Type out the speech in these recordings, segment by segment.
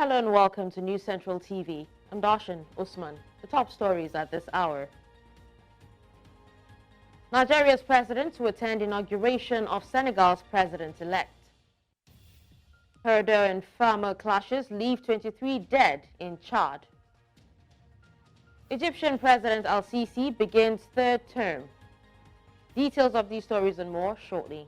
Hello and welcome to News Central TV. I'm Dashen, Usman. The top stories at this hour. Nigeria's president to attend inauguration of Senegal's president-elect. Herder and farmer clashes leave 23 dead in Chad. Egyptian President Al-Sisi begins third term. Details of these stories and more shortly.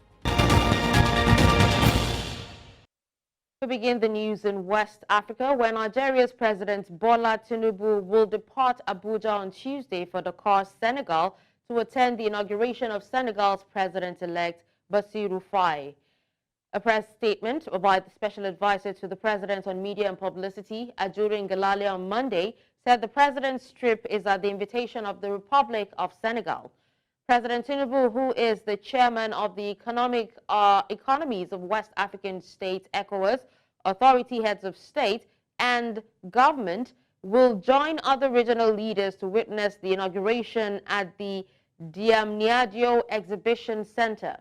We begin the news in West Africa, where Nigeria's President Bola Tinubu will depart Abuja on Tuesday for Dakar, Senegal, to attend the inauguration of Senegal's president-elect Bassirou Faye. A press statement by the special advisor to the president on media and publicity, Ajuri Ngelale, on Monday, said the president's trip is at the invitation of the Republic of Senegal. President Tinubu, who is the chairman of the economies of West African states, ECOWAS, authority heads of state and government, will join other regional leaders to witness the inauguration at the Diamniadio Exhibition Centre.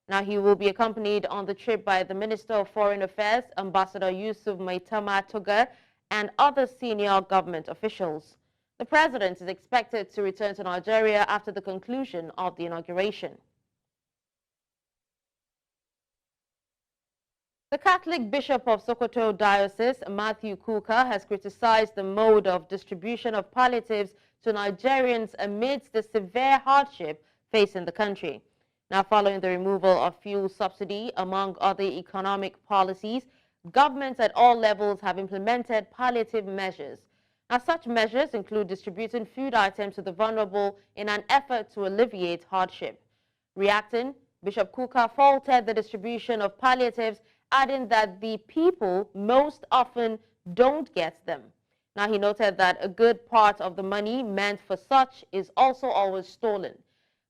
Now, he will be accompanied on the trip by the Minister of Foreign Affairs, Ambassador Yusuf Maitama Togar, and other senior government officials. The president is expected to return to Nigeria after the conclusion of the inauguration. The Catholic Bishop of Sokoto Diocese, Matthew Kuka, has criticized the mode of distribution of palliatives to Nigerians amidst the severe hardship facing the country. Now, following the removal of fuel subsidy, among other economic policies, governments at all levels have implemented palliative measures. Now, such measures include distributing food items to the vulnerable in an effort to alleviate hardship. Reacting, Bishop Kuka faulted the distribution of palliatives, adding that the people most often don't get them. Now, he noted that a good part of the money meant for such is also always stolen.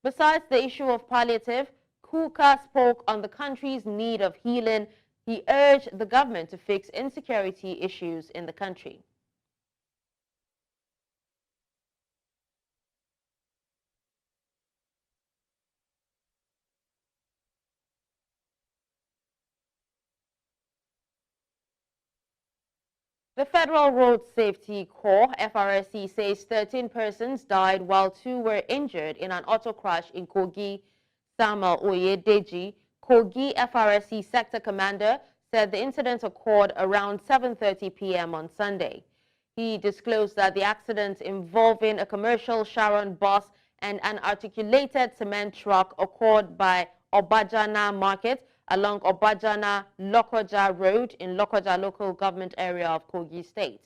Besides the issue of palliative, Kuka spoke on the country's need of healing. He urged the government to fix insecurity issues in the country. The Federal Road Safety Corps, FRSC, says 13 persons died while 2 were injured in an auto crash in Kogi. Samuel Oyedeji, Kogi FRSC Sector Commander, said the incident occurred around 7:30 p.m. on Sunday. He disclosed that the accident involving a commercial Sharon bus and an articulated cement truck occurred by Obajana Market along Obajana-Lokoja Road in Lokoja local government area of Kogi State.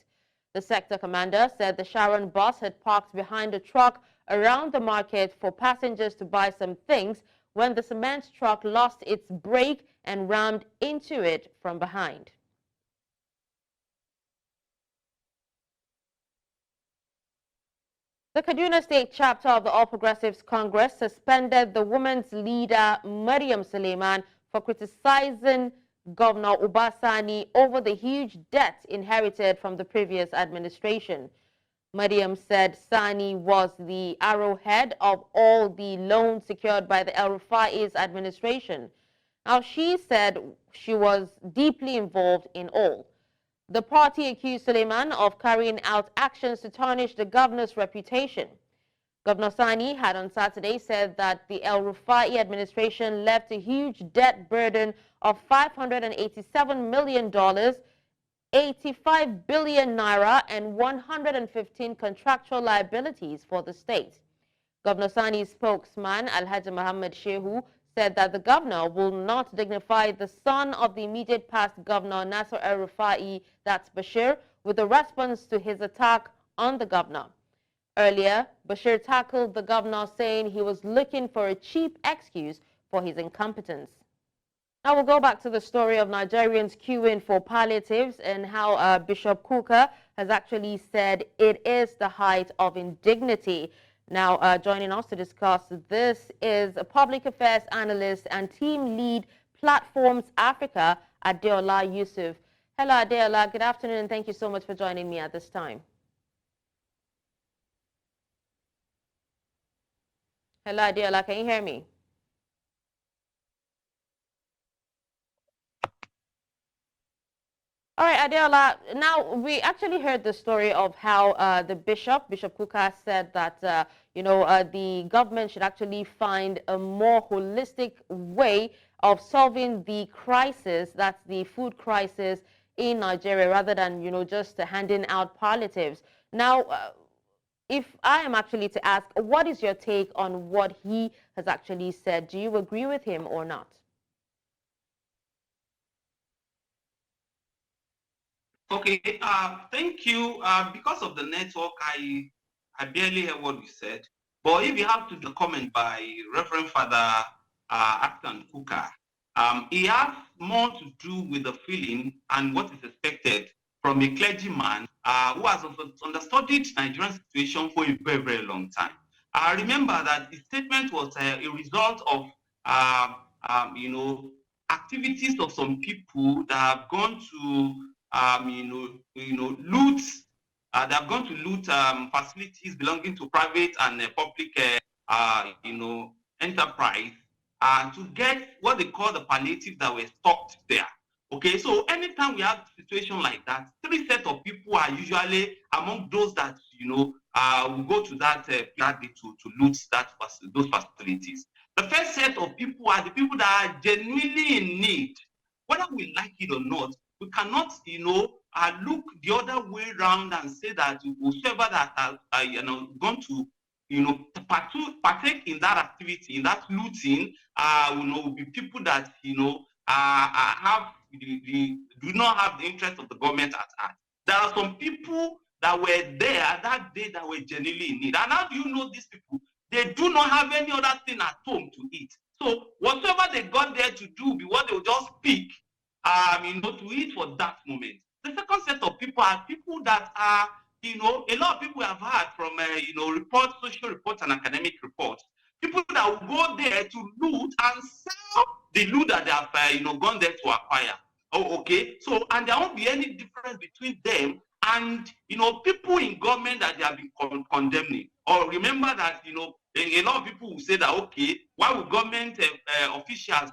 The sector commander said the Sharon bus had parked behind a truck around the market for passengers to buy some things when the cement truck lost its brake and rammed into it from behind. The Kaduna State chapter of the All Progressives Congress suspended the women's leader, Mariam Suleiman, for criticizing Governor Ubasani over the huge debt inherited from the previous administration. Mariam said Sani was the arrowhead of all the loans secured by the El Rufai's administration. Now, she said she was deeply involved in all. The party accused Suleiman of carrying out actions to tarnish the governor's reputation. Governor Sani had on Saturday said that the El Rufai administration left a huge debt burden of $587 million, 85 billion naira, and 115 contractual liabilities for the state. Governor Sani's spokesman, Alhaji Muhammad Shehu, said that the governor will not dignify the son of the immediate past governor, Nasser El Rufai, that's Bashir, with a response to his attack on the governor. Earlier, Bashir tackled the governor, saying he was looking for a cheap excuse for his incompetence. Now we'll go back to the story of Nigerians queuing for palliatives and how Bishop Kuka has actually said it is the height of indignity. Now, joining us to discuss this is a public affairs analyst and team lead Platforms Africa, Adeola Yusuf. Hello, Adeola. Good afternoon, and thank you so much for joining me at this time. Hello, Adeola. Can you hear me? All right, Adeola. Now, we actually heard the story of how the Bishop Kuka, said that, the government should actually find a more holistic way of solving the crisis, that's the food crisis in Nigeria, rather than, just handing out palliatives. Now, if I am actually to ask, what is your take on what he has actually said? Do you agree with him or not? Okay, thank you. Because of the network, I barely heard what you said. But if you have to the comment by Reverend Father Askan Kuka, he has more to do with the feeling and what is expected from a clergyman who has understudied Nigerian situation for a very, very long time. I remember that his statement was a result of, uh, activities of some people that have gone to loot. They have gone to loot facilities belonging to private and public, enterprise, to get what they call the palliative that were stocked there. Okay, so anytime we have a situation like that, three sets of people are usually among those that will go to that to loot those facilities. The first set of people are the people that are genuinely in need, whether we like it or not. We cannot, look the other way around and say that whoever that are going to, partake in that activity, in that looting, will be people that have do not have the interest of the government at heart. There are some people that were there that day that were genuinely in need. And how do you know these people? They do not have any other thing at home to eat. So whatever they got there to do be what they will just pick, to eat for that moment. The second set of people are people that are, a lot of people have heard from, reports, social reports, and academic reports. People that will go there to loot and sell the loot that they have, gone there to acquire. Oh, okay. So, and there won't be any difference between them and, people in government that they have been condemning. Or remember that, a lot of people will say that, okay, why would government officials,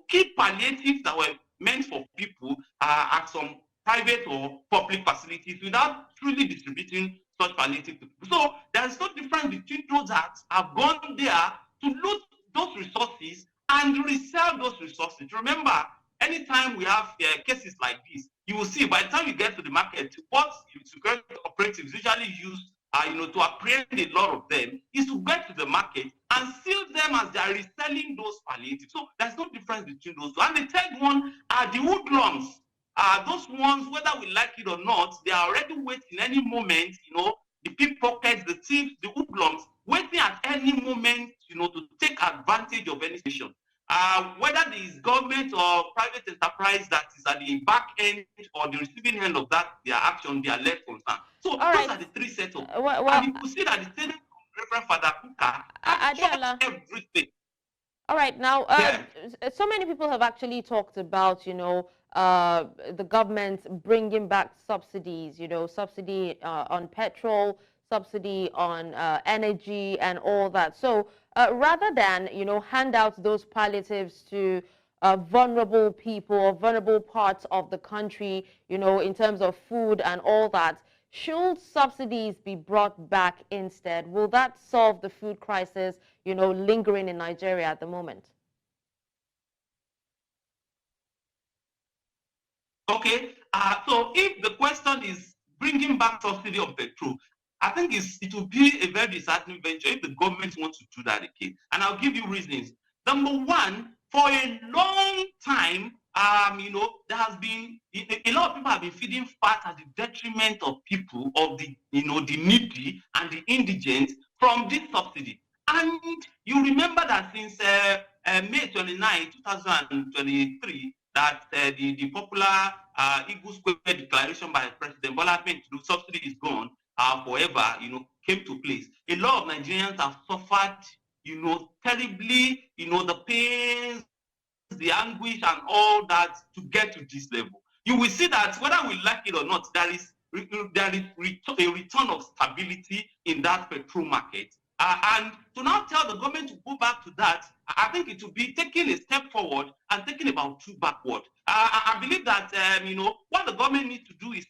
keep palliatives that were meant for people at some private or public facilities without truly distributing such palliative to people. So there's no difference between those that have gone there to loot those resources and resell those resources. Remember, anytime we have cases like this, you will see by the time you get to the market, what security operatives usually use, to apprehend a lot of them, is to get to the market and seal them as they are reselling those palliatives. So there's no difference between those two. And the third one are the hoodlums. Those ones, whether we like it or not, they are already waiting any moment, the pickpockets, the thieves, the hoodlums, waiting at any moment, to take advantage of any situation. Whether it is government or private enterprise that is at the back end or the receiving end of that, their action, they are left concerned. So All those right. are the three sets of. Well, And you could see that the statement from Reverend Father Kuka captures Adeola. everything. All right. Now, Yeah. so many people have actually talked about, the government bringing back subsidies, subsidy on petrol, subsidy on energy and all that. So rather than, hand out those palliatives to vulnerable people or vulnerable parts of the country, in terms of food and all that, should subsidies be brought back instead? Will that solve the food crisis, lingering in Nigeria at the moment? Okay, so if the question is bringing back subsidy on petrol, I think it will be a very disheartening venture if the government wants to do that again. And I'll give you reasons. Number one, for a long time, there has been a lot of people have been feeding fat at the detriment of people, of the needy and the indigent from this subsidy. And you remember that since May 29, 2023, that the popular Eagle Square declaration by President Bola Tinubu, subsidy is gone forever, came to place. A lot of Nigerians have suffered, terribly, the pains, the anguish, and all that to get to this level. You will see that whether we like it or not, there is a return of stability in that petrol market. And to now tell the government to go back to that, I think it will be taking a step forward and taking about two backward. I believe that what the government needs to do is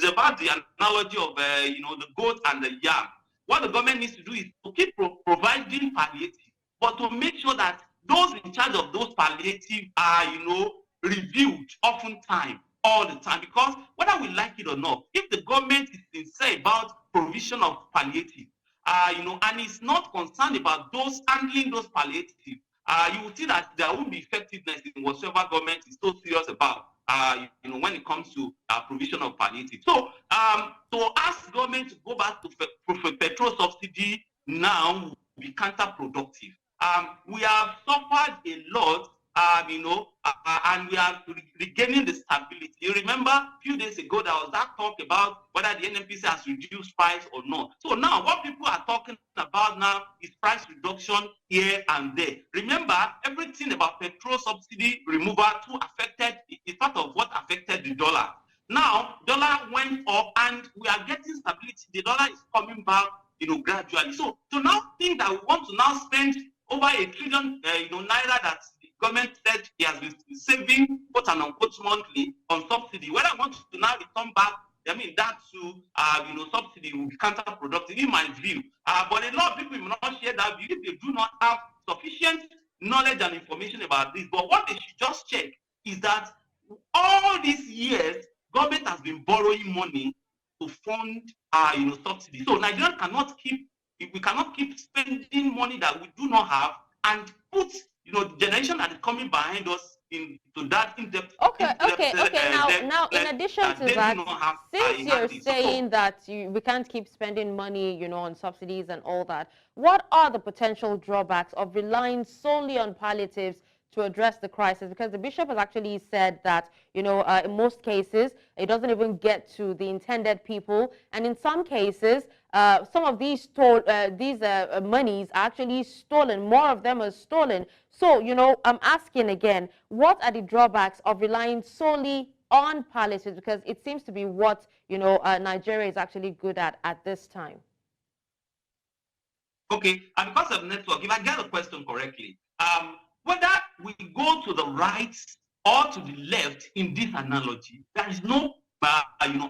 about the analogy of the goat and the yam. What the government needs to do is to keep providing palliative, but to make sure that those in charge of those palliative are reviewed oftentimes, all the time, because whether we like it or not, if the government is sincere about provision of palliative, and is not concerned about those handling those palliative, you will see that there won't be effectiveness in whatever government is so serious about, when it comes to provision of palliative. So, to ask government to go back to petrol subsidy now will be counterproductive. We have suffered a lot, and we are regaining the stability. You remember a few days ago there was that talk about whether the NNPC has reduced price or not. So now what people are talking about now is price reduction here and there. Remember, everything about petrol subsidy removal too affected, is part of what affected the dollar. Now, dollar went up and we are getting stability. The dollar is coming back, gradually. So to now think that we want to now spend over $1 trillion, naira that the government said he has been saving, quote and unquote, monthly on subsidy. Whether I want to now return back, that to subsidy will be counterproductive in my view. But a lot of people will not share that view if they do not have sufficient knowledge and information about this. But what they should just check is that all these years, government has been borrowing money to fund subsidy. So Nigeria cannot keep, we cannot keep spending money that we do not have and put the generation that is coming behind us into that in-depth. Okay. Now, in addition to that, since you're saying that we can't keep spending money, on subsidies and all that, what are the potential drawbacks of relying solely on palliatives to address the crisis? Because the bishop has actually said that, in most cases, it doesn't even get to the intended people. And in some cases, some of these monies are actually stolen. More of them are stolen. So, I'm asking again, what are the drawbacks of relying solely on palliatives? Because it seems to be what, Nigeria is actually good at this time. Okay, and because of network, if I get the question correctly, whether we go to the right or to the left in this analogy, there is no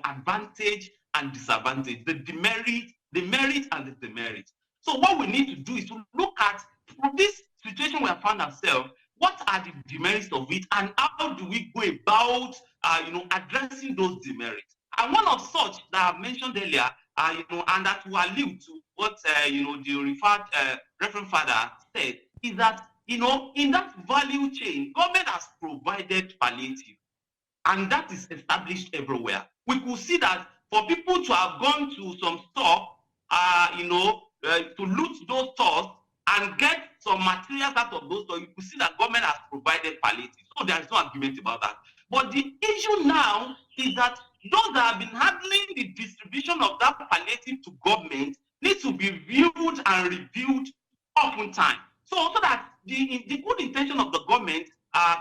advantage and disadvantage, the merit and the demerit. So what we need to do is to look at, from this situation we have found ourselves, what are the demerits of it, and how do we go about addressing those demerits? And one of such that I mentioned earlier, and that will allude to what the Reverend Father said, is that in that value chain, government has provided palliative, and that is established everywhere. We could see that for people to have gone to some store, to loot those stores and get some materials out of those stores, you could see that government has provided palliative. So there is no argument about that. But the issue now is that those that have been handling the distribution of that palliative to government need to be viewed and reviewed oftentimes. So that the good intention of the government,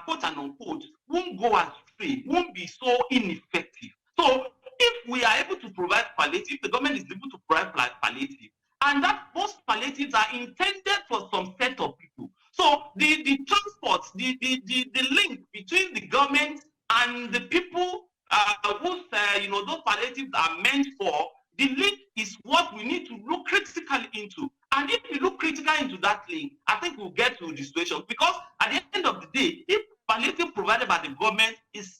quote and unquote, won't go astray, won't be so ineffective. So if we are able to provide palliative, the government is able to provide palliative, and that those palliatives are intended for some set of people. So the transport, the link between the government and the people whose those palliatives are meant for, the link is what we need to look critically into. And if we look critically into that link, I think we'll get to the situation. Because at the end of the day, if palliative provided by the government is,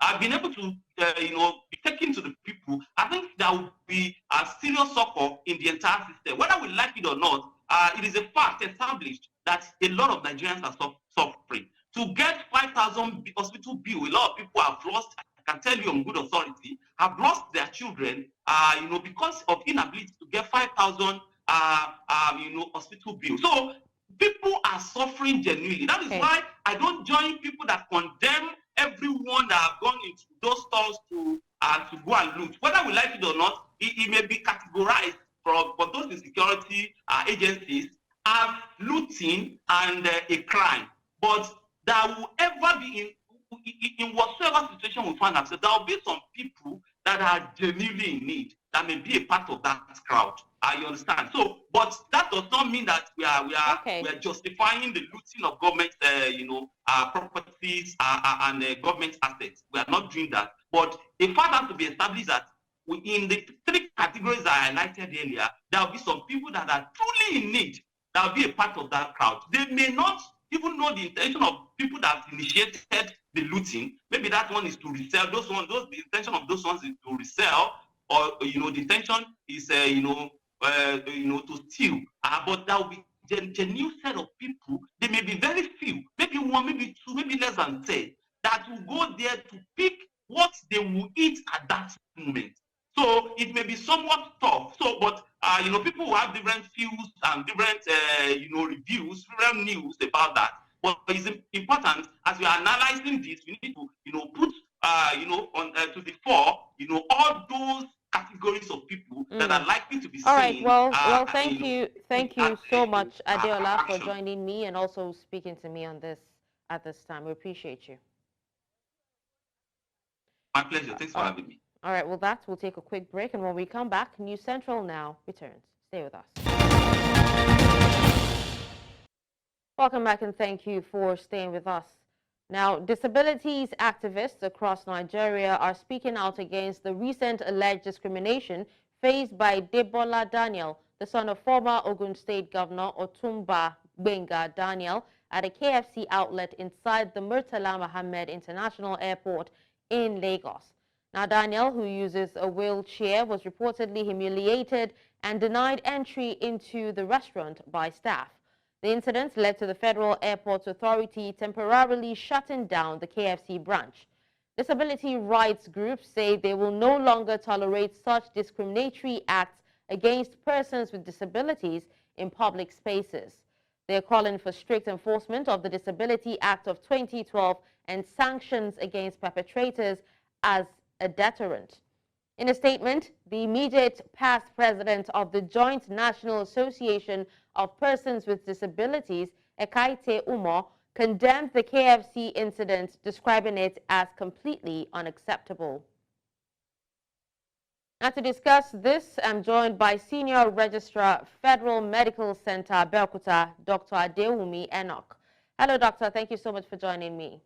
have been able to, be taken to the people, I think there will be a serious succor in the entire system. Whether we like it or not, it is a fact established that a lot of Nigerians are suffering. To get 5,000 hospital bill, a lot of people have lost, I can tell you on good authority, have lost their children, because of inability to get 5,000, hospital bill. So people are suffering genuinely. That is why I don't join people that condemn everyone that have gone into those stores to go and loot. Whether we like it or not, it may be categorized for those insecurity agencies as looting and a crime. But there will ever be, in whatsoever situation we find ourselves, there will be some people that are genuinely in need that may be a part of that crowd. You understand? So, but that does not mean that we are justifying the looting of government, properties and government assets. We are not doing that. But the fact has to be established that in the three categories that I highlighted earlier, there will be some people that are truly in need that will be a part of that crowd. They may not even know the intention of people that initiated the looting. Maybe that one is to resell the intention of those ones is to resell, or the intention is to steal. But there will be genuine set of people. They may be very few, maybe one, maybe two, maybe less than 10, that will go there to pick what they will eat at that moment. So it may be somewhat tough. So, but people will have different views and different reviews, different news about that. But it's important as we are analyzing this, we need to put on to the fore all those categories of people that are likely to be all seen. Well, thank you so much, Adeola, for joining me and also speaking to me on this at this time. We appreciate you. My pleasure. Thanks for having me. All right, well, we'll take a quick break, and when we come back, News Central Now returns. Stay with us. Welcome back, and thank you for staying with us. Now, disabilities activists across Nigeria are speaking out against the recent alleged discrimination faced by Debola Daniel, the son of former Ogun State Governor Otumba Gbenga Daniel, at a KFC outlet inside the Murtala Mohammed International Airport in Lagos. Now, Daniel, who uses a wheelchair, was reportedly humiliated and denied entry into the restaurant by staff. The incident led to the Federal Airports Authority temporarily shutting down the KFC branch. Disability rights groups say they will no longer tolerate such discriminatory acts against persons with disabilities in public spaces. They are calling for strict enforcement of the Disability Act of 2012 and sanctions against perpetrators as a deterrent. In a statement, the immediate past president of the Joint National Association of Persons with Disabilities, Ekaite Umo, condemned the KFC incident, describing it as completely unacceptable. Now, to discuss this, I'm joined by Senior Registrar, Federal Medical Center, Belkuta, Dr. Adewumi Enoch. Hello, Doctor. Thank you so much for joining me.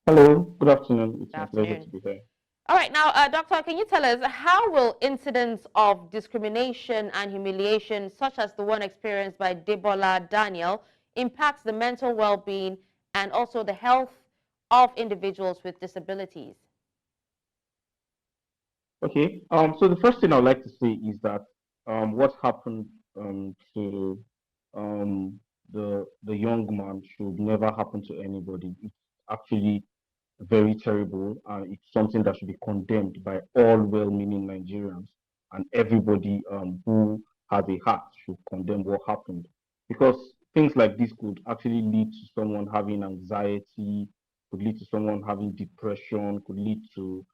Hello, good afternoon. It's my pleasure to be here. All right, now, Doctor, can you tell us how will incidents of discrimination and humiliation, such as the one experienced by Debola Daniel, impact the mental well-being and also the health of individuals with disabilities? Okay, so the first thing I'd like to say is that what happened to the young man should never happen to anybody. It's actually very terrible, and it's something that should be condemned by all well-meaning Nigerians, and everybody who has a heart should condemn what happened, because things like this could actually lead to someone having anxiety, could lead to someone having depression, could lead to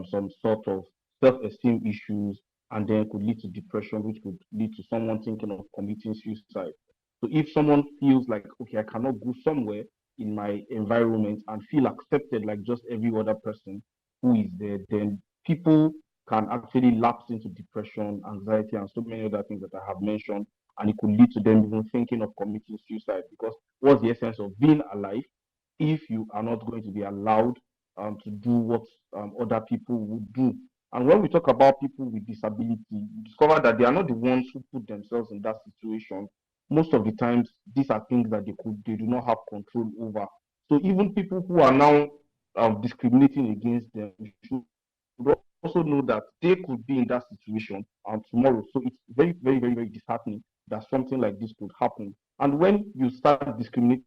some sort of self-esteem issues, and then could lead to depression, which could lead to someone thinking of committing suicide. So if someone feels like, okay, I cannot go somewhere in my environment and feel accepted like just every other person who is there, then people can actually lapse into depression, anxiety, and so many other things that I have mentioned. And it could lead to them even thinking of committing suicide, because what's the essence of being alive if you are not going to be allowed to do what other people would do? And when we talk about people with disability, we discover that they are not the ones who put themselves in that situation. Most of the times, these are things that they do not have control over. So even people who are now discriminating against them should also know that they could be in that situation tomorrow. So it's very, very, very, very disheartening that something like this could happen. And when you start discriminating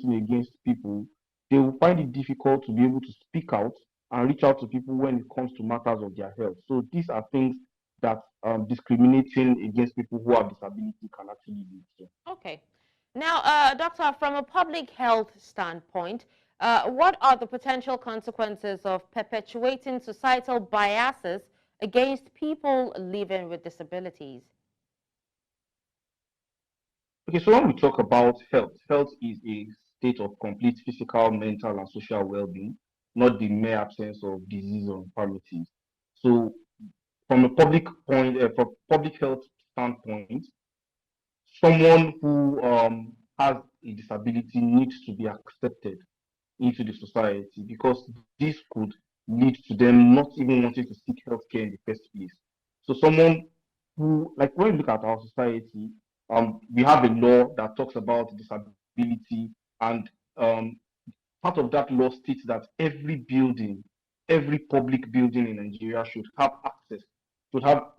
against people, they will find it difficult to be able to speak out and reach out to people when it comes to matters of their health. So these are things that discriminating against people who have disability can actually lead to. Okay. Now, Doctor, from a public health standpoint, what are the potential consequences of perpetuating societal biases against people living with disabilities? Okay, so when we talk about health, health is a state of complete physical, mental, and social well-being, not the mere absence of disease or infirmities. So from a from public health standpoint, someone who has a disability needs to be accepted into the society because this could lead to them not even wanting to seek healthcare in the first place. So someone who, like when you look at our society, we have a law that talks about disability, and part of that law states that every building, every public building in Nigeria should have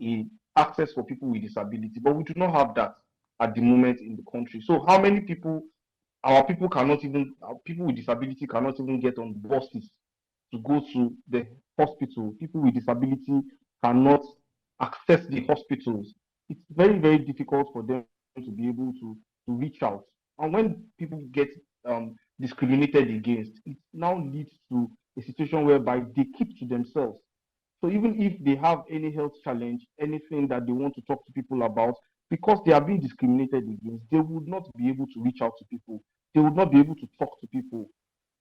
a access for people with disability. But we do not have that at the moment in the country. So how many people, our people with disability cannot even get on buses to go to the hospital. People with disability cannot access the hospitals. It's very, very difficult for them to be able to reach out. And when people get discriminated against, it now leads to a situation whereby they keep to themselves. So even if they have any health challenge, anything that they want to talk to people about, because they are being discriminated against, they would not be able to reach out to people. They would not be able to talk to people.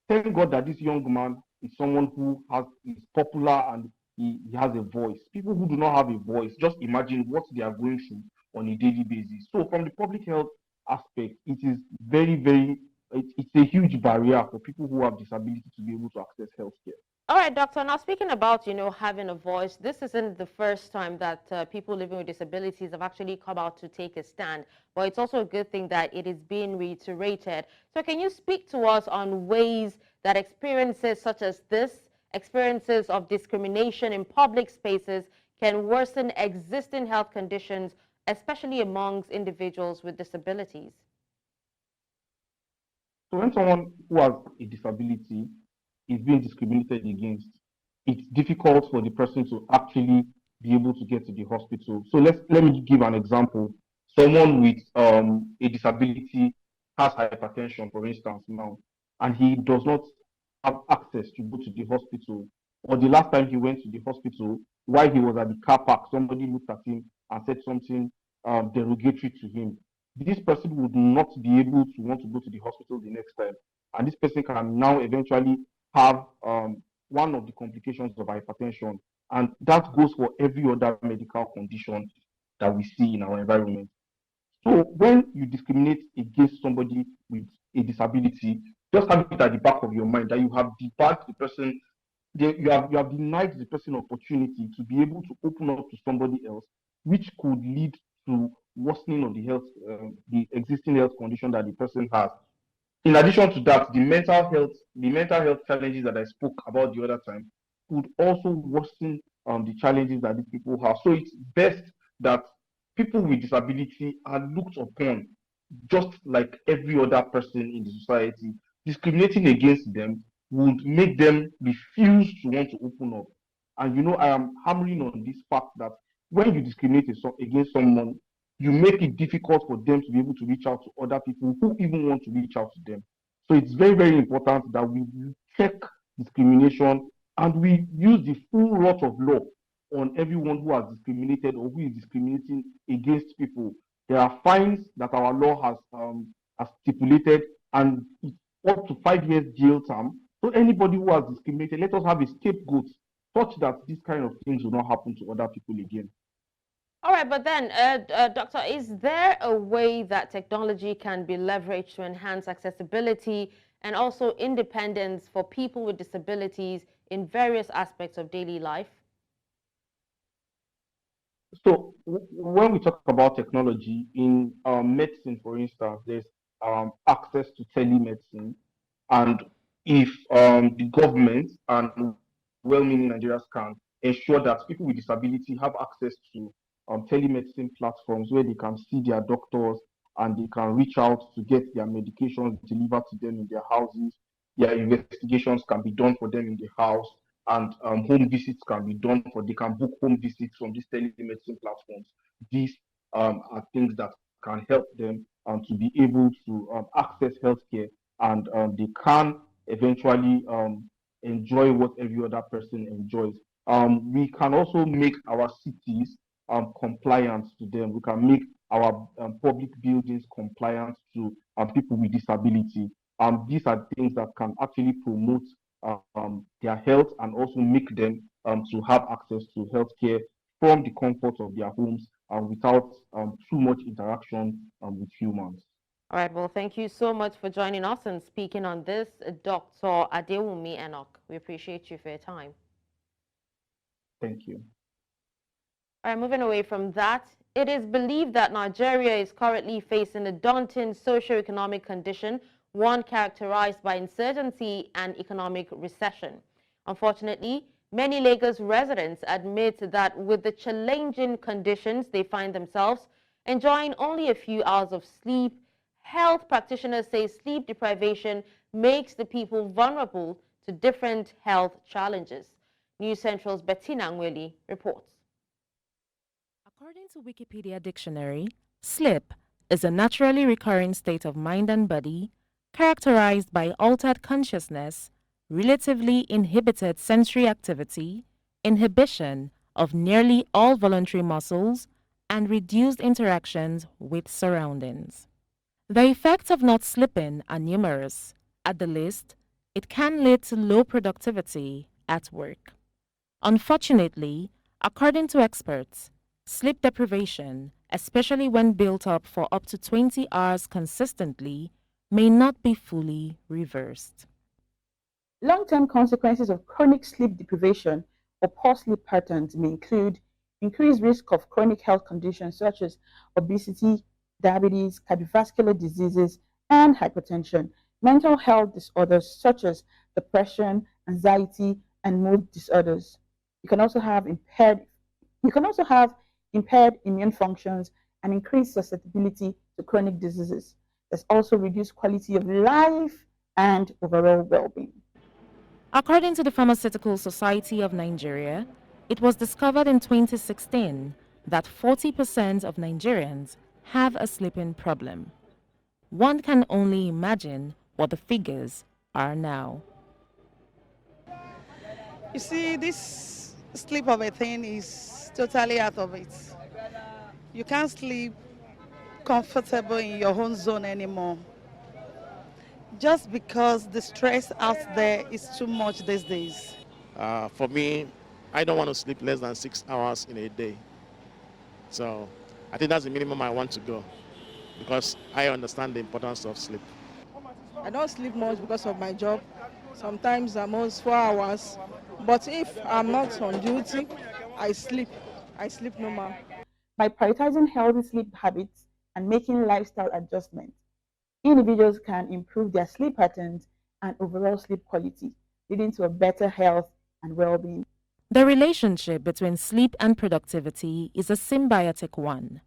Thank God that this young man is someone who is popular and he has a voice. People who do not have a voice, just imagine what they are going through on a daily basis. So from the public health aspect, it is it's a huge barrier for people who have disability to be able to access healthcare. All right, doctor. Now, speaking about, having a voice, this isn't the first time that people living with disabilities have actually come out to take a stand. But it's also a good thing that it is being reiterated. So can you speak to us on ways that experiences such as this, experiences of discrimination in public spaces, can worsen existing health conditions, especially amongst individuals with disabilities? So when someone who has a disability is being discriminated against, it's difficult for the person to actually be able to get to the hospital. So let me give an example. Someone with a disability has hypertension, for instance, now, and he does not have access to go to the hospital. Or the last time he went to the hospital, while he was at the car park, somebody looked at him and said something derogatory to him. This person would not be able to want to go to the hospital the next time. And this person can now eventually have one of the complications of hypertension. And that goes for every other medical condition that we see in our environment. So when you discriminate against somebody with a disability, just have it at the back of your mind that you have debarred the person, you have denied the person opportunity to be able to open up to somebody else, which could lead to worsening of the existing health condition that the person has. In addition to that, the mental health challenges that I spoke about the other time could also worsen the challenges that these people have. So it's best that people with disability are looked upon just like every other person in the society. Discriminating against them would make them refuse to want to open up. And I am hammering on this fact that when you discriminate against someone, you make it difficult for them to be able to reach out to other people who even want to reach out to them. So it's very, very important that we check discrimination and we use the full wrath of law on everyone who has discriminated or who is discriminating against people. There are fines that our law has stipulated, and it's up to 5 years jail term. So anybody who has discriminated, let us have a scapegoat such that these kind of things will not happen to other people again. All right, but then, Doctor, is there a way that technology can be leveraged to enhance accessibility and also independence for people with disabilities in various aspects of daily life? So when we talk about technology in medicine, for instance, there's access to telemedicine, and if the government and well-meaning Nigerians can ensure that people with disability have access to telemedicine platforms where they can see their doctors and they can reach out to get their medications delivered to them in their houses. Their investigations can be done for them in the house, and home visits can be done for. They can book home visits from these telemedicine platforms. These are things that can help them to be able to access healthcare, and they can eventually enjoy what every other person enjoys. We can also make our cities compliant to them. We can make our public buildings compliant to people with disability. These are things that can actually promote their health and also make them to have access to healthcare from the comfort of their homes and without too much interaction with humans. All right, well, thank you so much for joining us and speaking on this, Dr. Adewumi Enoch. We appreciate you for your time. Thank you. All right, moving away from that, it is believed that Nigeria is currently facing a daunting socio-economic condition, one characterized by insurgency and economic recession. Unfortunately, many Lagos residents admit that with the challenging conditions they find themselves, enjoying only a few hours of sleep, health practitioners say sleep deprivation makes the people vulnerable to different health challenges. News Central's Bettina Ngweli reports. According to Wikipedia Dictionary, sleep is a naturally recurring state of mind and body characterized by altered consciousness, relatively inhibited sensory activity, inhibition of nearly all voluntary muscles, and reduced interactions with surroundings. The effects of not sleeping are numerous. At the least, it can lead to low productivity at work. Unfortunately, according to experts, sleep deprivation, especially when built up for up to 20 hours consistently, may not be fully reversed. Long-term consequences of chronic sleep deprivation or poor sleep patterns may include increased risk of chronic health conditions such as obesity, diabetes, cardiovascular diseases, and hypertension, mental health disorders such as depression, anxiety, and mood disorders. You can also have impaired immune functions and increased susceptibility to chronic diseases. There's also reduced quality of life and overall well-being. According to the Pharmaceutical Society of Nigeria, it was discovered in 2016 that 40% of Nigerians have a sleeping problem. One can only imagine what the figures are now. You see, this sleep of a thing is totally out of it. You can't sleep comfortable in your own zone anymore. Just because the stress out there is too much these days. For me, I don't want to sleep less than 6 hours in a day. So I think that's the minimum I want to go because I understand the importance of sleep. I don't sleep much because of my job. Sometimes I'm almost 4 hours. But if I'm not on duty, I sleep. I sleep normal. By prioritizing healthy sleep habits and making lifestyle adjustments, individuals can improve their sleep patterns and overall sleep quality, leading to a better health and well-being. The relationship between sleep and productivity is a symbiotic one.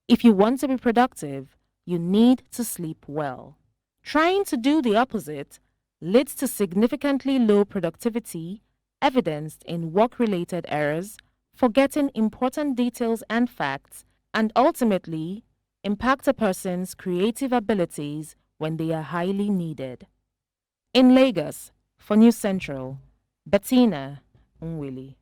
If you want to be productive, you need to sleep well. Trying to do the opposite leads to significantly low productivity, evidenced in work-related errors, forgetting important details and facts, and ultimately impact a person's creative abilities when they are highly needed. In Lagos, for News Central, Bettina Ngweli.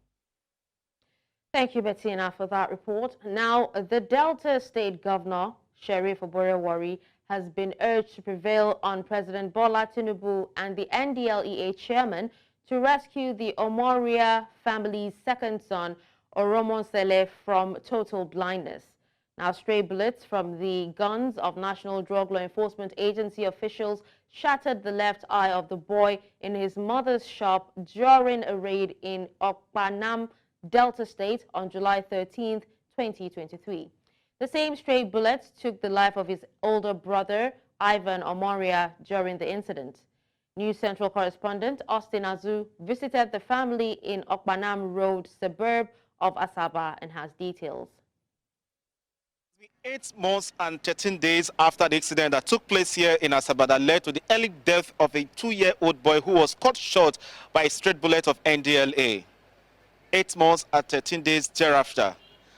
Thank you, Bettina, for that report. Now, the Delta State Governor, Sheriff Oborewari, has been urged to prevail on President Bola Tinubu and the NDLEA chairman to rescue the Omoria family's second son, Oromonsele, from total blindness. Now, stray bullets from the guns of National Drug Law Enforcement Agency officials shattered the left eye of the boy in his mother's shop during a raid in Okpanam, Delta State on July 13, 2023. The same stray bullets took the life of his older brother, Ivan Omoria, during the incident. News Central correspondent Austin Azu visited the family in Okpanam Road, suburb of Asaba, and has details. 8 months and 13 days after the accident that took place here in Asaba that led to the early death of a 2-year-old boy who was cut short by a straight bullet of NDLA. 8 months and 13 days thereafter,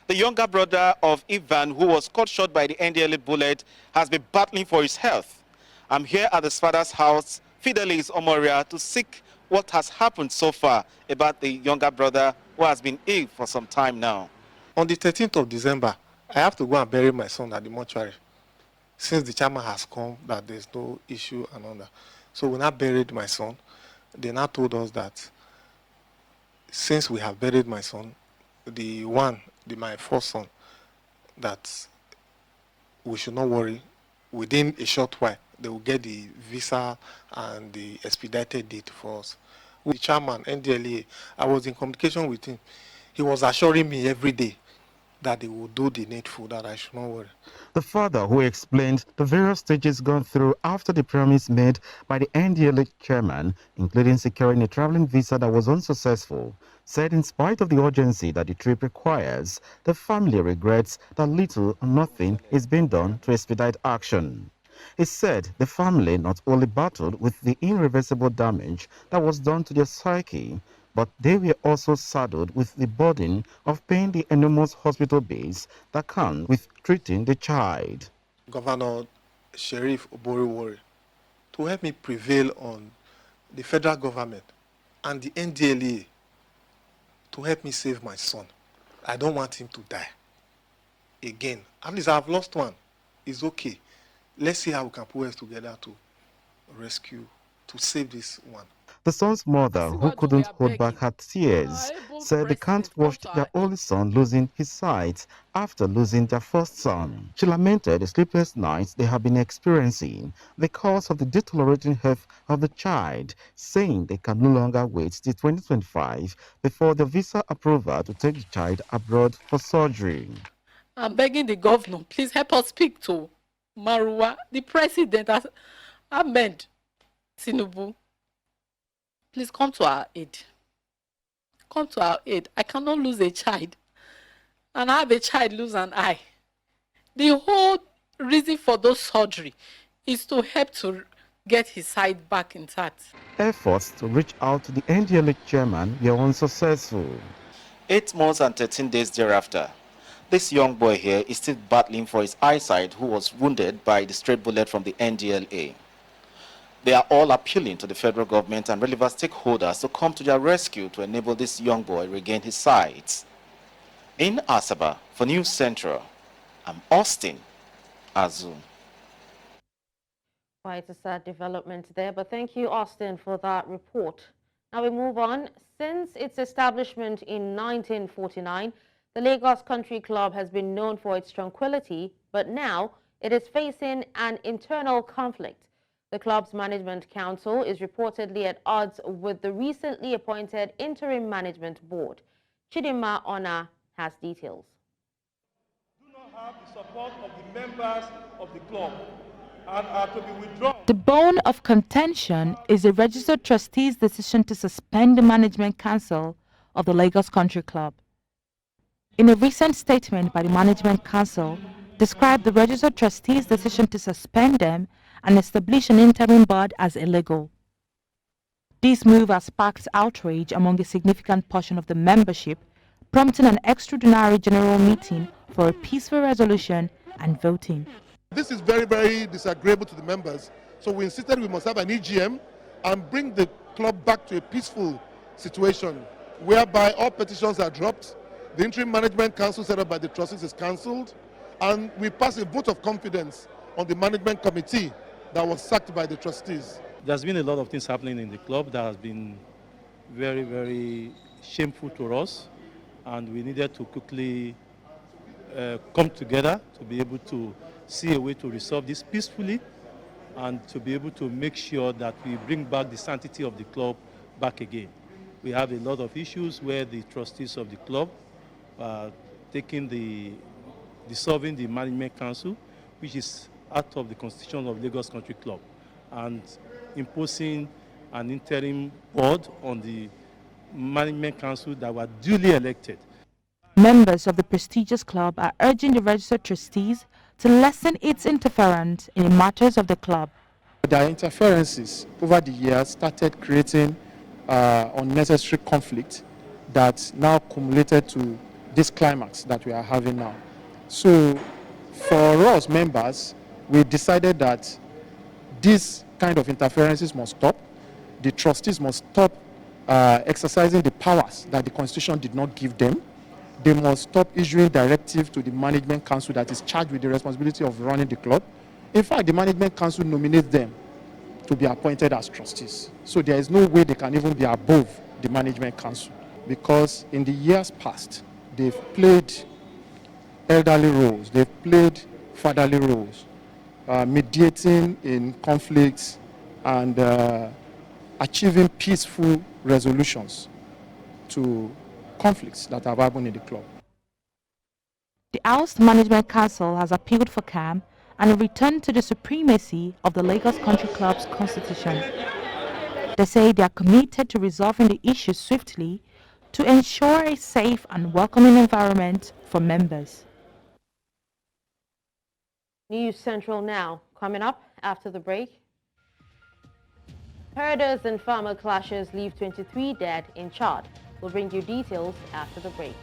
the younger brother of Ivan, who was cut short by the NDLA bullet, has been battling for his health. I'm here at his father's house, Fidelis Omoria, to seek what has happened so far about the younger brother who has been ill for some time now. On the 13th of December, I have to go and bury my son at the mortuary. Since the chairman has come, that there's no issue and all that. So when I buried my son, they now told us that since we have buried my son, my first son, that we should not worry. Within a short while, they will get the visa and the expedited date for us. With the chairman, NDLA, I was in communication with him. He was assuring me every day that they will do the needful, that I should not worry. The father, who explained the various stages gone through after the promise made by the NDLA chairman, including securing a traveling visa that was unsuccessful, said in spite of the urgency that the trip requires, the family regrets that little or nothing is being done to expedite action. He said the family not only battled with the irreversible damage that was done to their psyche, but they were also saddled with the burden of paying the enormous hospital bills that come with treating the child. Governor Sheriff Oboriwori, to help me prevail on the federal government and the NDLA to help me save my son. I don't want him to die again. At least I've lost one. It's okay. Let's see how we can put us together to rescue, to save this one. The son's mother, who couldn't hold back her tears, said they can't watch their only son losing his sight after losing their first son. She lamented the sleepless nights they have been experiencing because of the deteriorating health of the child, saying they can no longer wait till 2025 before the visa approval to take the child abroad for surgery. I'm begging the governor, please help us speak to Marwa, the president, Ahmed Tinubu. Please come to our aid. Come to our aid. I cannot lose a child. And I have a child lose an eye. The whole reason for those surgery is to help to get his sight back intact. Efforts to reach out to the NDLA chairman were unsuccessful. 8 months and 13 days thereafter, this young boy here is still battling for his eyesight, who was wounded by the stray bullet from the NDLA. They are all appealing to the federal government and relevant stakeholders to come to their rescue to enable this young boy regain his sight. In Asaba, for News Central, I'm Austin Azul. Quite a sad development there, but thank you, Austin, for that report. Now we move on. Since its establishment in 1949, the Lagos Country Club has been known for its tranquility, but now it is facing an internal conflict. The club's management council is reportedly at odds with the recently appointed interim management board. Chidinma Ona has details. Do not have the support of the members of the club and are to be withdrawn. The bone of contention is the registered trustees' decision to suspend the management council of the Lagos Country Club. In a recent statement by the management council, described the registered trustees' decision to suspend them and establish an interim board as illegal. This move has sparked outrage among a significant portion of the membership, prompting an extraordinary general meeting for a peaceful resolution and voting. This is very, very disagreeable to the members, so we insisted we must have an EGM and bring the club back to a peaceful situation whereby all petitions are dropped, the interim management council set up by the trustees is cancelled, and we pass a vote of confidence on the management committee that was sacked by the trustees. There's been a lot of things happening in the club that has been very, very shameful to us, and we needed to quickly come together to be able to see a way to resolve this peacefully and to be able to make sure that we bring back the sanctity of the club back again. We have a lot of issues where the trustees of the club are dissolving the management council, which is out of the constitution of Lagos Country Club, and imposing an interim board on the management council that were duly elected. Members of the prestigious club are urging the registered trustees to lessen its interference in the matters of the club. Their interferences over the years started creating unnecessary conflict that now cumulated to this climax that we are having now. So for us members, we decided that this kind of interferences must stop. The trustees must stop exercising the powers that the Constitution did not give them. They must stop issuing directives to the management council that is charged with the responsibility of running the club. In fact, the management council nominates them to be appointed as trustees. So there is no way they can even be above the management council, because in the years past, they've played elderly roles, they've played fatherly roles, mediating in conflicts and achieving peaceful resolutions to conflicts that have happened in the club. The House Management Council has appealed for calm and a return to the supremacy of the Lagos Country Club's constitution. They say they are committed to resolving the issue swiftly to ensure a safe and welcoming environment for members. News Central now, coming up after the break. Herders and farmer clashes leave 23 dead in Chad. We'll bring you details after the break.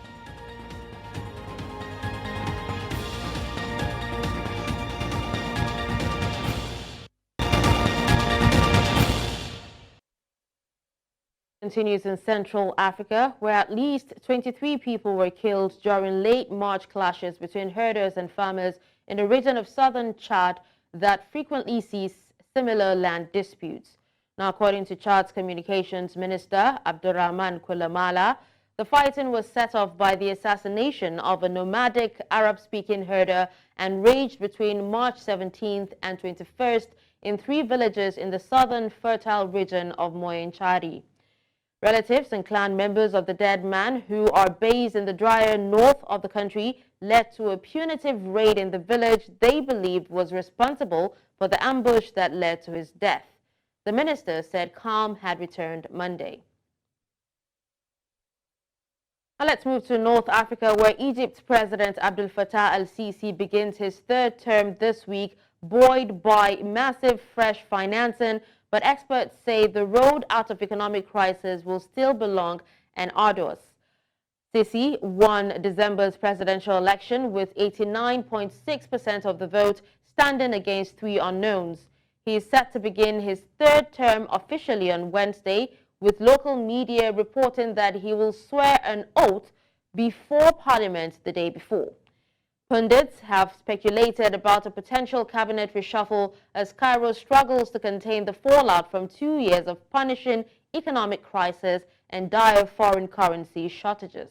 Continues in Central Africa, where at least 23 people were killed during late March clashes between herders and farmers in the region of southern Chad that frequently sees similar land disputes. Now, according to Chad's Communications Minister, Abdurrahman Koulamala, the fighting was set off by the assassination of a nomadic Arab-speaking herder and raged between March 17th and 21st in 3 villages in the southern fertile region of Moyen Chadi. Relatives and clan members of the dead man, who are based in the drier north of the country, led to a punitive raid in the village they believed was responsible for the ambush that led to his death. The minister said calm had returned Monday. Now let's move to North Africa, where Egypt's President Abdel Fattah al-Sisi begins his 3rd term this week, buoyed by massive fresh financing. But experts say the road out of economic crisis will still be long and arduous. Sisi won December's presidential election with 89.6% of the vote, standing against 3 unknowns. He is set to begin his 3rd term officially on Wednesday, with local media reporting that he will swear an oath before Parliament the day before. Pundits have speculated about a potential cabinet reshuffle as Cairo struggles to contain the fallout from 2 years of punishing economic crisis and dire foreign currency shortages.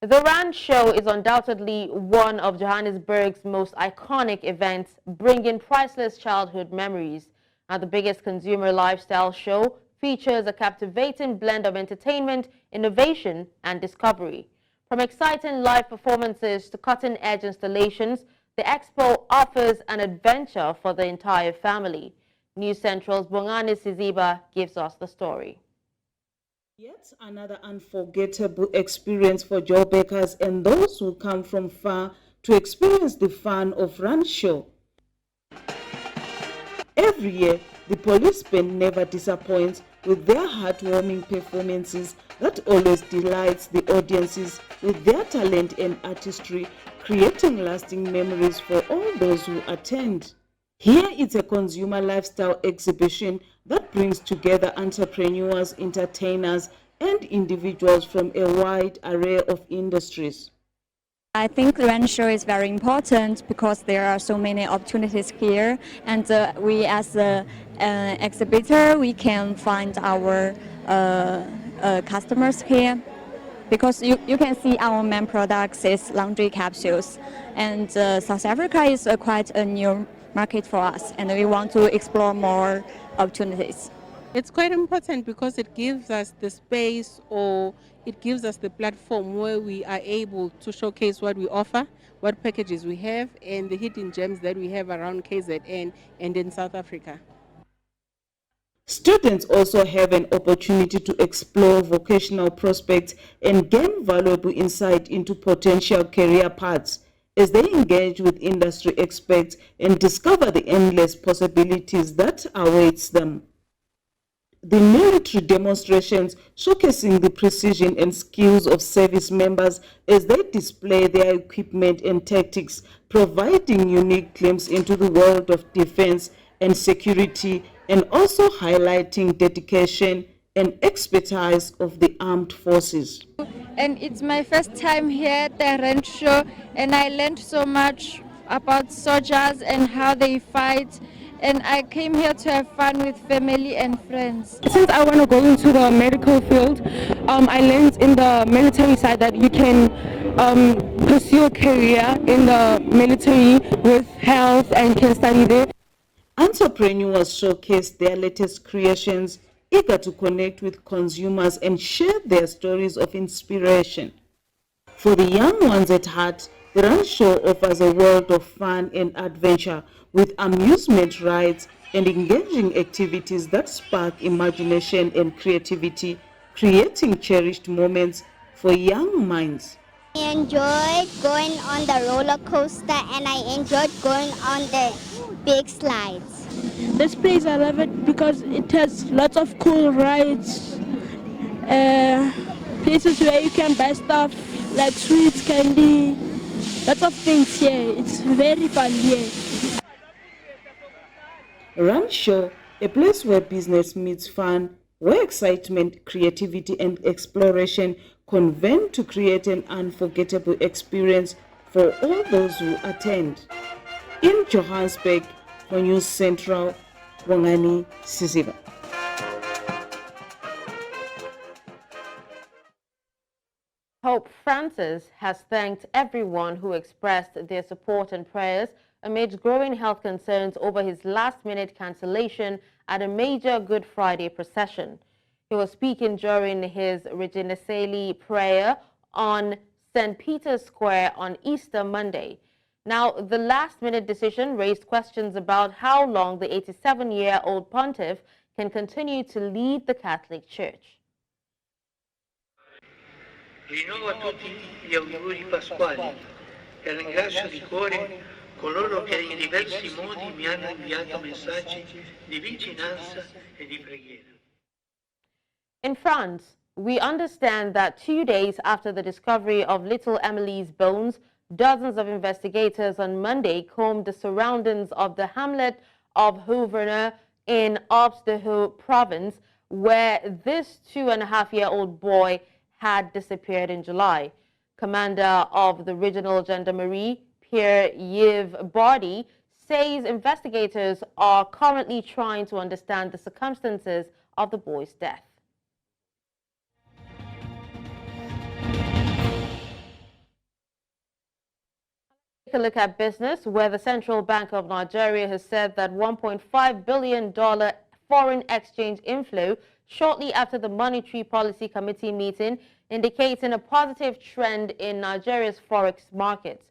The Rand Show is undoubtedly one of Johannesburg's most iconic events, bringing priceless childhood memories. And the biggest consumer lifestyle show features a captivating blend of entertainment, innovation, and discovery. From exciting live performances to cutting-edge installations, the expo offers an adventure for the entire family. News Central's Bongani Siziba gives us the story. Yet another unforgettable experience for jawbreakers and those who come from far to experience the fun of Rand Show. Every year, the police band never disappoints with their heartwarming performances that always delights the audiences with their talent and artistry, creating lasting memories for all those who attend. Here is a consumer lifestyle exhibition that brings together entrepreneurs, entertainers, and individuals from a wide array of industries. I think the Rand Show is very important because there are so many opportunities here, and we as an exhibitor, we can find our customers here, because you can see our main products is laundry capsules, and South Africa is quite a new market for us, and we want to explore more opportunities. It's quite important because it gives us the space, or it gives us the platform where we are able to showcase what we offer, what packages we have, and the hidden gems that we have around KZN and in South Africa. Students also have an opportunity to explore vocational prospects and gain valuable insight into potential career paths as they engage with industry experts and discover the endless possibilities that awaits them. The military demonstrations showcasing the precision and skills of service members as they display their equipment and tactics, providing unique glimpse into the world of defense and security, and also highlighting dedication and expertise of the armed forces. And it's my first time here at the Rand Show, and I learned so much about soldiers and how they fight and I came here to have fun with family and friends. Since I want to go into the medical field, I learned in the military side that you can pursue a career in the military with health and can study there. Entrepreneurs showcased their latest creations, eager to connect with consumers and share their stories of inspiration. For the young ones at heart, the Run Show offers a world of fun and adventure with amusement rides and engaging activities that spark imagination and creativity, creating cherished moments for young minds. I enjoyed going on the roller coaster and I enjoyed going on the big slides. This place, I love it because it has lots of cool rides, places where you can buy stuff like sweets, candy, lots of things here. It's very fun here. Run Show, a place where business meets fun, where excitement, creativity, and exploration convene to create an unforgettable experience for all those who attend. In Johannesburg, for News Central, Wangani Siziba. Pope Francis has thanked everyone who expressed their support and prayers amid growing health concerns over his last-minute cancellation at a major Good Friday procession. He was speaking during his Regina Caeli prayer on St. Peter's Square on Easter Monday. Now, the last-minute decision raised questions about how long the 87-year-old pontiff can continue to lead the Catholic Church. Rinnovo a tutti gli auguri pasquali e ringrazio di cuore coloro che in diversi modi mi hanno inviato messaggi di vicinanza e di preghiera. In France, we understand that 2 days after the discovery of little Emily's bones, dozens of investigators on Monday combed the surroundings of the hamlet of Houvrena in Alpes-de-Haut province, where this 2.5-year-old boy had disappeared in July. Commander of the Regional Gendarmerie, Pierre-Yves Bardi, says investigators are currently trying to understand the circumstances of the boy's death. Take a look at business, where the Central Bank of Nigeria has said that $1.5 billion foreign exchange inflow shortly after the Monetary Policy Committee meeting, indicating a positive trend in Nigeria's forex markets.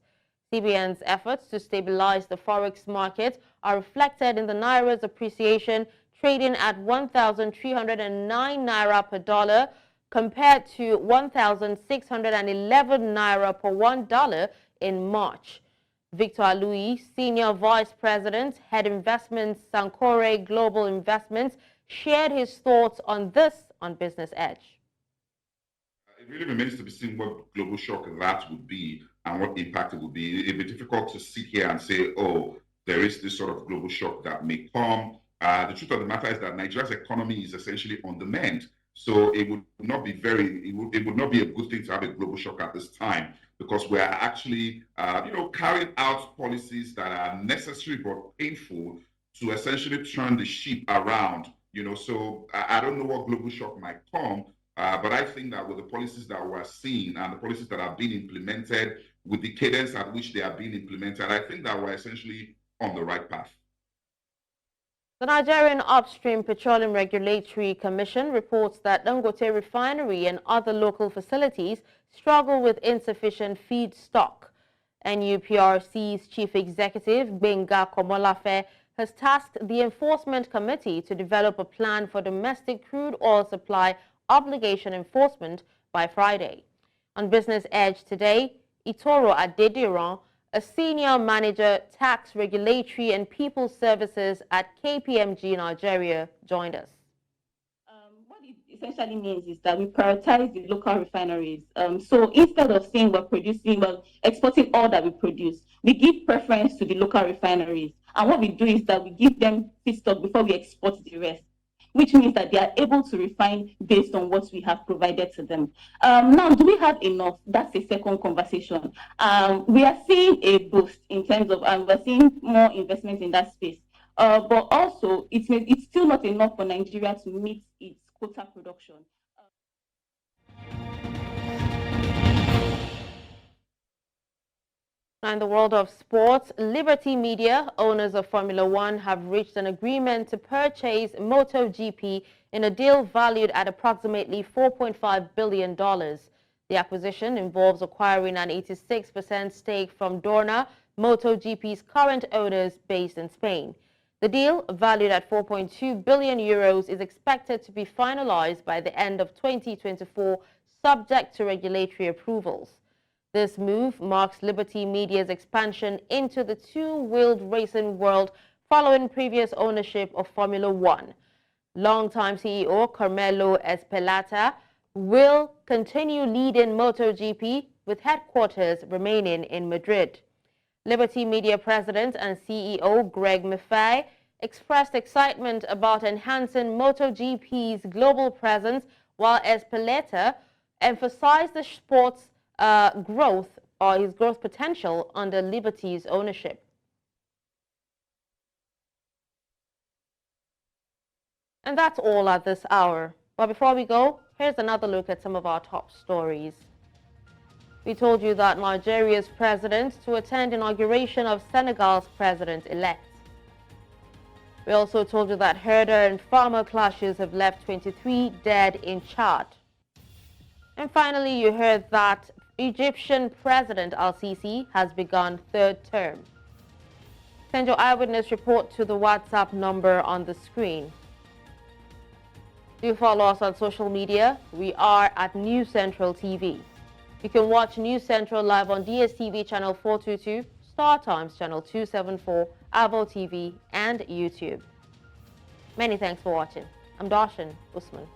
CBN's efforts to stabilize the forex market are reflected in the Naira's appreciation, trading at 1,309 Naira per dollar compared to 1,611 Naira per $1 in March. Victor Alui, Senior Vice President, Head Investments, Sankore Global Investments, shared his thoughts on this on Business Edge. It really remains to be seen what global shock that would be and what impact it would be. It'd be difficult to sit here and say, oh, there is this sort of global shock that may come. The truth of the matter is that Nigeria's economy is essentially on the mend. So it would not be it would not be a good thing to have a global shock at this time, because we are actually, carrying out policies that are necessary but painful to essentially turn the ship around. So I don't know what global shock might come, but I think that with the policies that we're seeing and the policies that are being implemented, with the cadence at which they are being implemented, I think that we're essentially on the right path. The Nigerian Upstream Petroleum Regulatory Commission reports that Dangote Refinery and other local facilities struggle with insufficient feedstock. NUPRC's Chief Executive, Benga Komolafe, has tasked the Enforcement Committee to develop a plan for domestic crude oil supply obligation enforcement by Friday. On Business Edge today, Itoro Adediran, a senior manager, tax, regulatory and people services at KPMG Nigeria, joined us. What it essentially means is that we prioritize the local refineries. So instead of saying we're exporting all that we produce, we give preference to the local refineries. And what we do is that we give them feedstock before we export the rest, which means that they are able to refine based on what we have provided to them. Now, do we have enough? That's a second conversation. We are seeing a boost in terms of, we're seeing more investment in that space. But also, it's still not enough for Nigeria to meet its quota production. In the world of sports, Liberty Media, owners of Formula One, have reached an agreement to purchase MotoGP in a deal valued at approximately $4.5 billion. The acquisition involves acquiring an 86% stake from Dorna, MotoGP's current owners based in Spain. The deal, valued at 4.2 billion euros, is expected to be finalized by the end of 2024, subject to regulatory approvals. This move marks Liberty Media's expansion into the two-wheeled racing world following previous ownership of Formula One. Longtime CEO Carmelo Espeleta will continue leading MotoGP, with headquarters remaining in Madrid. Liberty Media President and CEO Greg Maffei expressed excitement about enhancing MotoGP's global presence, while Espeleta emphasized the sport's his growth potential under Liberty's ownership. And that's all at this hour. But before we go, here's another look at some of our top stories. We told you that Nigeria's president to attend inauguration of Senegal's president-elect. We also told you that herder and farmer clashes have left 23 dead in Chad. And finally, you heard that Egyptian President Al-Sisi has begun third term. Send your eyewitness report to the WhatsApp number on the screen. Do follow us on social media. We are at News Central TV. You can watch News Central live on DSTV channel 422, Star Times channel 274, Avo TV, and YouTube. Many thanks for watching. I'm Dashen Usman.